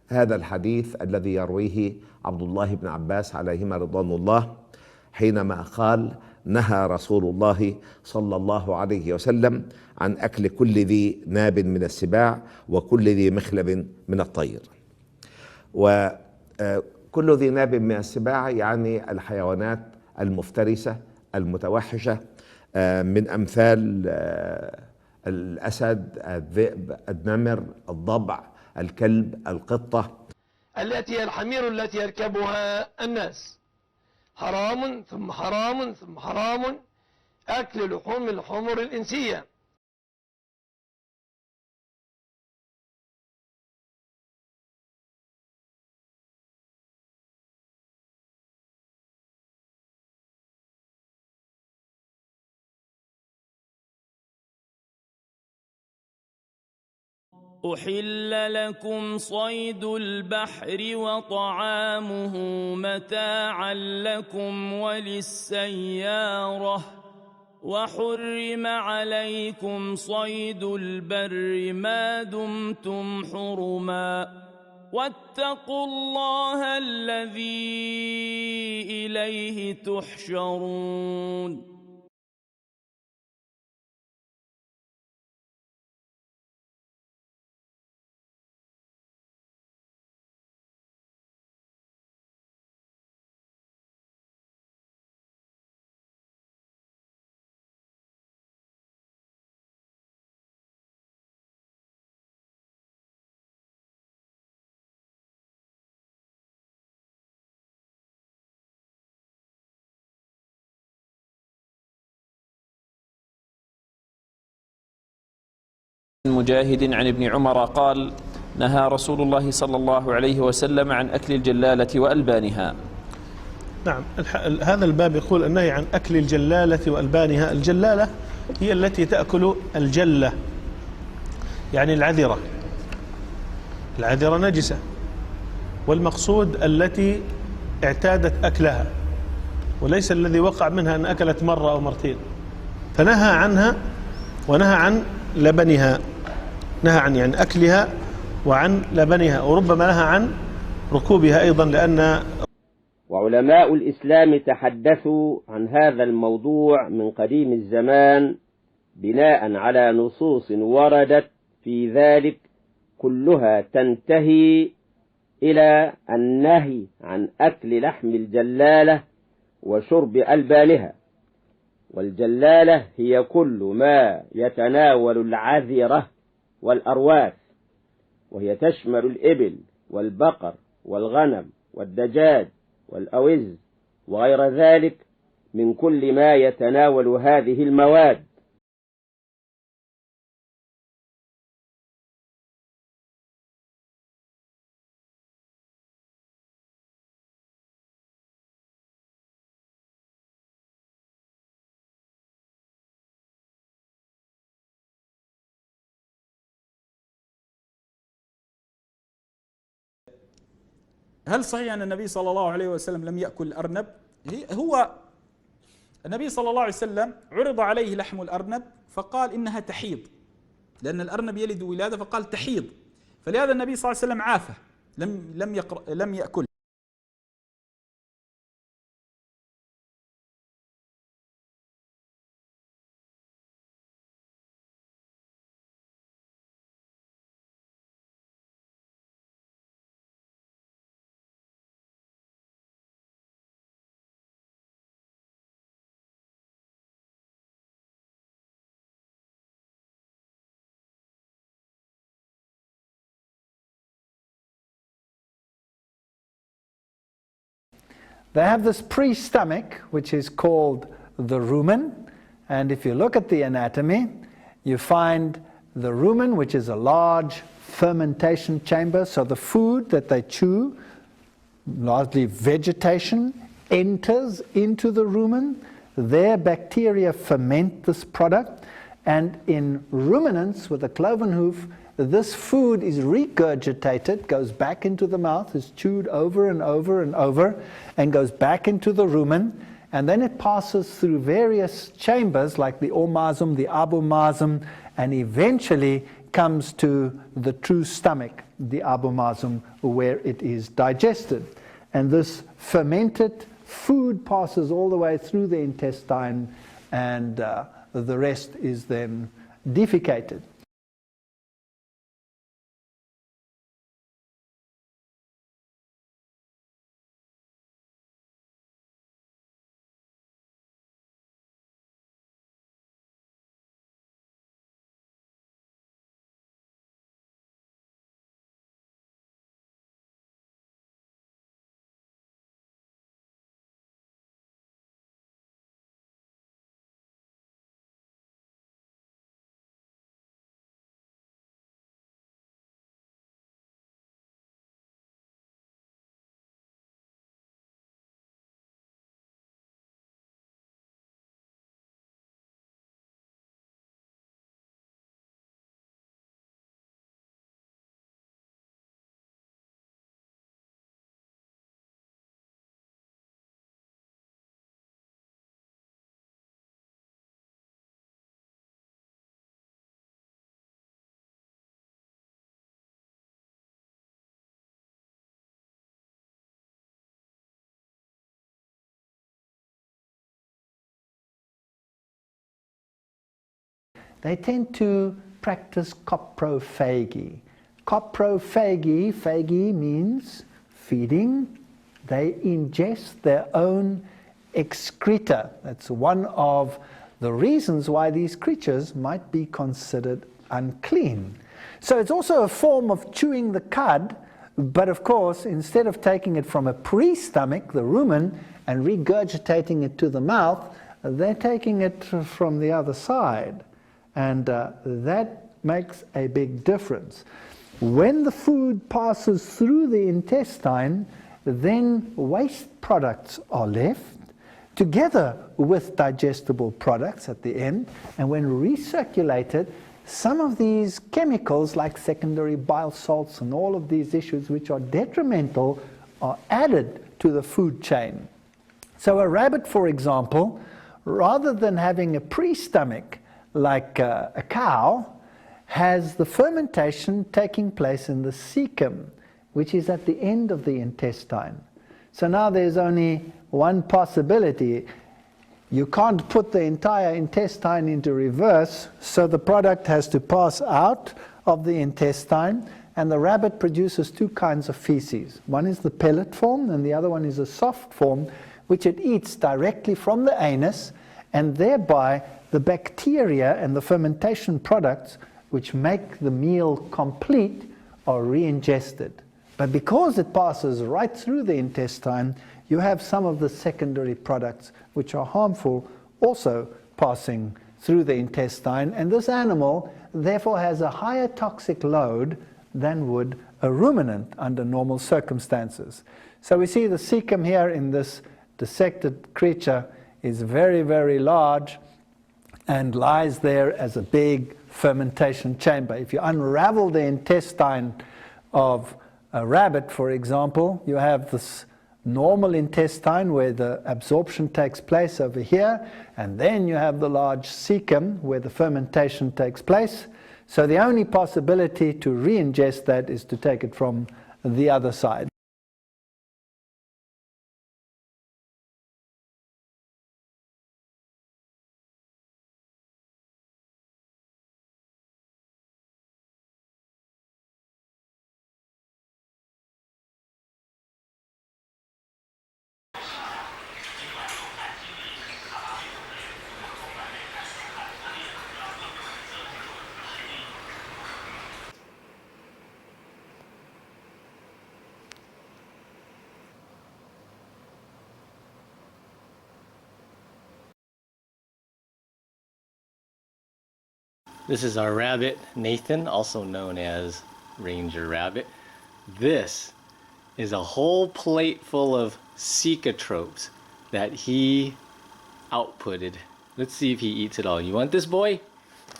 هذا الحديث الذي يرويه عبد الله بن عباس عليهما رضوان الله، حينما قال: نهى رسول الله صلى الله عليه وسلم عن أكل كل ذي ناب من السباع وكل ذي مخلب من الطير. وكل ذي ناب من السباع يعني الحيوانات المفترسة المتوحشة، من أمثال الأسد، الذئب، النمر، الضبع، الكلب، القطة، التي هي الحمير التي يركبها الناس. حرام ثم حرام ثم حرام أكل لحوم الحمر الإنسية. أحل لكم صيد البحر وطعامه متاعا لكم وللسيارة، وحرم عليكم صيد البر ما دمتم حرما، واتقوا الله الذي إليه تحشرون. مجاهد عن ابن عمر قال: نهى رسول الله صلى الله عليه وسلم عن أكل الجلالة وألبانها. نعم، هذا الباب يقول النهي عن أكل الجلالة وألبانها. الجلالة هي التي تأكل الجلة، يعني العذرة. العذرة نجسة، والمقصود التي اعتادت أكلها، وليس الذي وقع منها أن أكلت مرة أو مرتين. فنهى عنها ونهى عن لبنها، نهى عن يعني أكلها وعن لبنها، وربما نهى عن ركوبها أيضا. لأن وعلماء الإسلام تحدثوا عن هذا الموضوع من قديم الزمان بناء على نصوص وردت في ذلك، كلها تنتهي إلى النهي عن أكل لحم الجلالة وشرب ألبانها. والجلالة هي كل ما يتناول العذرة والأرواث، وهي تشمل الإبل والبقر والغنم والدجاج والأوز وغير ذلك من كل ما يتناول هذه المواد. هل صحيح أن النبي صلى الله عليه وسلم لم يأكل الأرنب؟ هو النبي صلى الله عليه وسلم عرض عليه لحم الأرنب فقال إنها تحيض، لأن الأرنب يلد ولادة، فقال تحيض، فلهذا النبي صلى الله عليه وسلم عافه، لم يأكل. They have this pre-stomach, which is called the rumen, and if you look at the anatomy, you find the rumen, which is a large fermentation chamber, so the food that they chew, largely vegetation, enters into the rumen. Their bacteria ferment this product, and in ruminants with a cloven hoof, this food is regurgitated, goes back into the mouth, is chewed over and over and over, and goes back into the rumen, and then it passes through various chambers like the omasum, the abomasum, and eventually comes to the true stomach. the abomasum where it is digested. And this fermented food passes all the way through the intestine, and the rest is then defecated. They tend to practice coprophagy. Coprophagy, phagy means feeding. They ingest their own excreta. That's one of the reasons why these creatures might be considered unclean. So it's also a form of chewing the cud, but of course, instead of taking it from a pre-stomach, the rumen, and regurgitating it to the mouth, they're taking it from the other side. And that makes a big difference. When the food passes through the intestine, then waste products are left, together with digestible products at the end. And when recirculated, some of these chemicals, like secondary bile salts and all of these issues which are detrimental, are added to the food chain. So a rabbit, for example, rather than having a pre-stomach, like a cow, has the fermentation taking place in the cecum, which is at the end of the intestine. So now there's only one possibility. You can't put the entire intestine into reverse, so the product has to pass out of the intestine, and the rabbit produces two kinds of feces. One is the pellet form, and the other one is a soft form, which it eats directly from the anus, and thereby the bacteria and the fermentation products which make the meal complete are re-ingested. But because it passes right through the intestine, you have some of the secondary products which are harmful also passing through the intestine, and this animal therefore has a higher toxic load than would a ruminant under normal circumstances. So we see the cecum here in this dissected creature is very, very large and lies there as a big fermentation chamber. If you unravel the intestine of a rabbit, for example, you have this normal intestine where the absorption takes place over here, and then you have the large cecum where the fermentation takes place. So the only possibility to re-ingest that is to take it from the other side. This is our rabbit, Nathan, also known as Ranger Rabbit. This is a whole plate full of cecotropes that he outputted. Let's see if he eats it all. You want this, boy?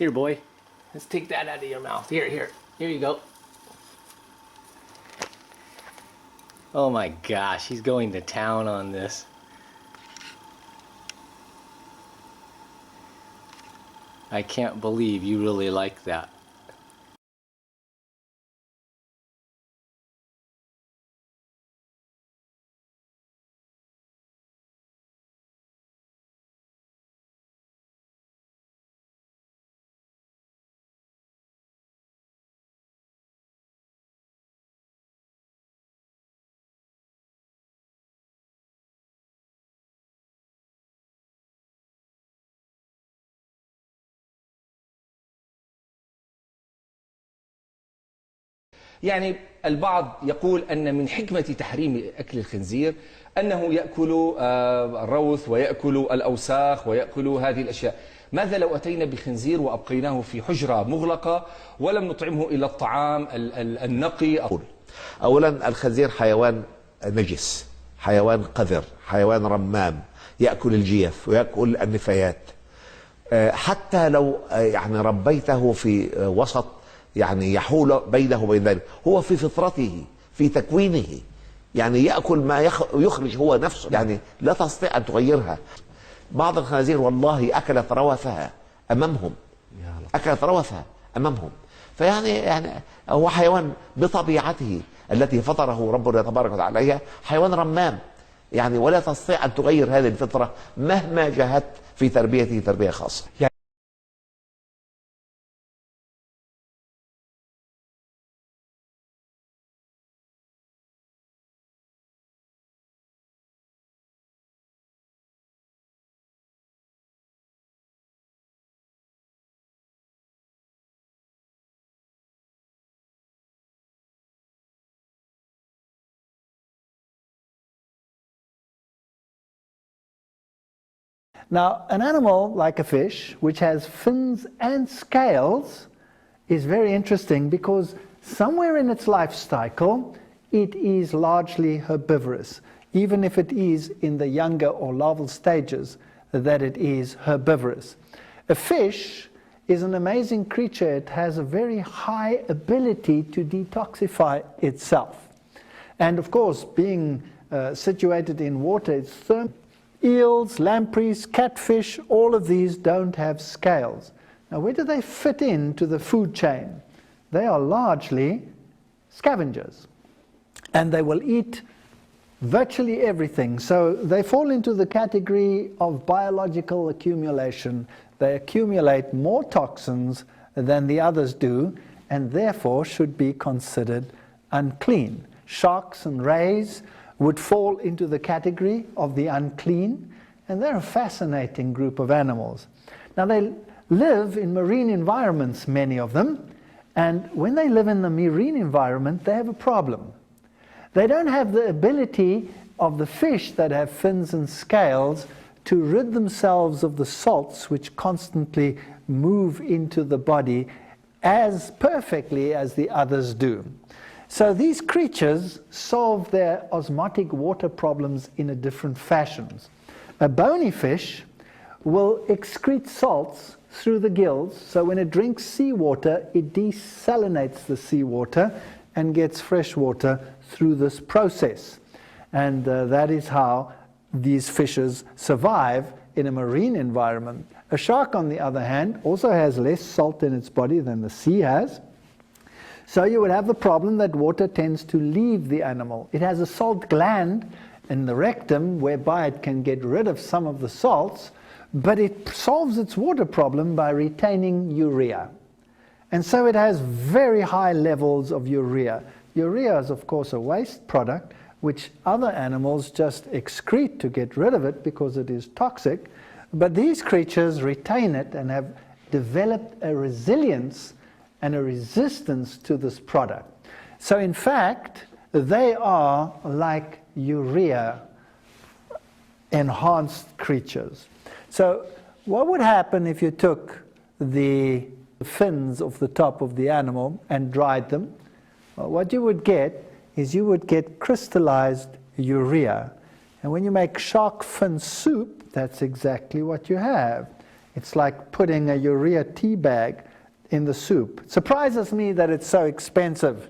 Here, boy. Let's take that out of your mouth. Here you go. Oh my gosh, he's going to town on this. I can't believe you really like that. يعني البعض يقول أن من حكمة تحريم أكل الخنزير أنه يأكل الروث ويأكل الأوساخ ويأكل هذه الأشياء. ماذا لو أتينا بخنزير وأبقيناه في حجرة مغلقة ولم نطعمه إلى الطعام النقي؟ أولا الخنزير حيوان نجس، حيوان قذر، حيوان رمام، يأكل الجيف ويأكل النفايات. حتى لو يعني ربيته في وسط يعني يحول بينه وبين ذلك، هو في فطرته في تكوينه يعني يأكل ما يخرج هو نفسه، يعني لا تستطيع أن تغيرها. بعض الخنازير والله أكلت روثها أمامهم، أكلت روثها أمامهم. فيعني هو حيوان بطبيعته التي فطره ربنا تبارك وتعالى عليها حيوان رمام، يعني ولا تستطيع أن تغير هذه الفطرة مهما جاهدت في تربيته تربية خاصة. Now, an animal like a fish, which has fins and scales, is very interesting because somewhere in its life cycle, it is largely herbivorous, even if it is in the younger or larval stages that it is herbivorous. A fish is an amazing creature. It has a very high ability to detoxify itself. And of course, being situated in water, it's thermal. Eels, lampreys, catfish, all of these don't have scales. Now, where do they fit into the food chain? They are largely scavengers, and they will eat virtually everything. So they fall into the category of biological accumulation. They accumulate more toxins than the others do, and therefore should be considered unclean. Sharks and rays would fall into the category of the unclean, and they're a fascinating group of animals. Now, they live in marine environments, many of them, and when they live in the marine environment, they have a problem. They don't have the ability of the fish that have fins and scales to rid themselves of the salts which constantly move into the body as perfectly as the others do. So these creatures solve their osmotic water problems in a different fashions. A bony fish will excrete salts through the gills, so when it drinks seawater, it desalinates the seawater and gets fresh water through this process. And that is how these fishes survive in a marine environment. A shark, on the other hand, also has less salt in its body than the sea has. So you would have the problem that water tends to leave the animal. It has a salt gland in the rectum whereby it can get rid of some of the salts, but it solves its water problem by retaining urea. And so it has very high levels of urea. Urea is, of course, a waste product which other animals just excrete to get rid of it because it is toxic. But these creatures retain it and have developed a resilience and a resistance to this product. So in fact, they are like urea enhanced creatures. So what would happen if you took the fins off the top of the animal and dried them? Well, what you would get is you would get crystallized urea. And when you make shark fin soup, that's exactly what you have. It's like putting a urea tea bag in the soup. It surprises me that it's so expensive